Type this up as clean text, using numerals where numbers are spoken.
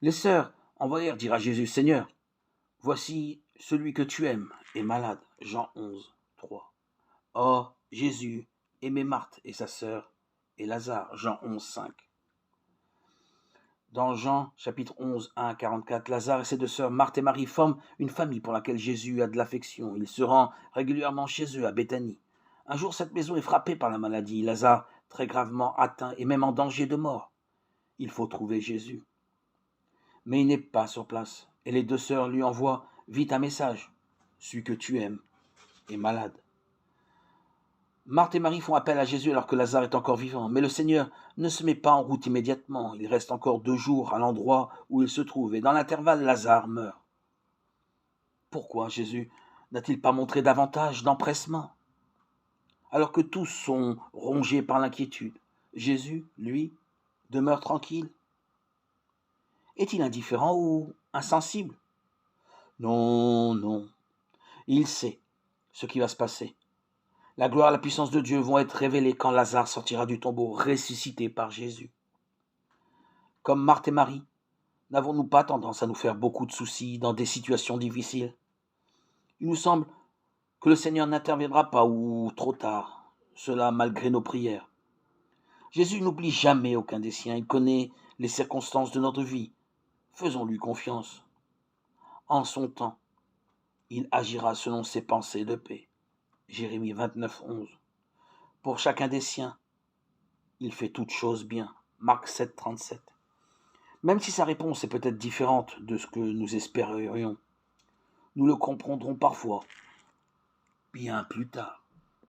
Les sœurs envoyèrent dire à Jésus, Seigneur, voici celui que tu aimes est malade. Jean 11, 3. Or, Jésus aimait Marthe et sa sœur et Lazare. Jean 11, 5. Dans Jean chapitre 11, 1 à 44, Lazare et ses deux sœurs, Marthe et Marie, forment une famille pour laquelle Jésus a de l'affection. Il se rend régulièrement chez eux, à Béthanie. Un jour, cette maison est frappée par la maladie. Lazare, très gravement atteint et même en danger de mort. Il faut trouver Jésus. Mais il n'est pas sur place. Et les deux sœurs lui envoient vite un message. Celui que tu aimes est malade. Marthe et Marie font appel à Jésus alors que Lazare est encore vivant. Mais le Seigneur ne se met pas en route immédiatement. Il reste encore 2 jours à l'endroit où il se trouve. Et dans l'intervalle, Lazare meurt. Pourquoi Jésus n'a-t-il pas montré davantage d'empressement? Alors que tous sont rongés par l'inquiétude, Jésus, lui, demeure tranquille. Est-il indifférent ou insensible? Non, non. Il sait ce qui va se passer. La gloire et la puissance de Dieu vont être révélées quand Lazare sortira du tombeau, ressuscité par Jésus. Comme Marthe et Marie, n'avons-nous pas tendance à nous faire beaucoup de soucis dans des situations difficiles? Il nous semble que le Seigneur n'interviendra pas ou trop tard, cela malgré nos prières. Jésus n'oublie jamais aucun des siens, il connaît les circonstances de notre vie. Faisons-lui confiance. En son temps, il agira selon ses pensées de paix. Jérémie 29, 11. Pour chacun des siens, il fait toutes choses bien. Marc 7, 37. Même si sa réponse est peut-être différente de ce que nous espérions, nous le comprendrons parfois bien plus tard.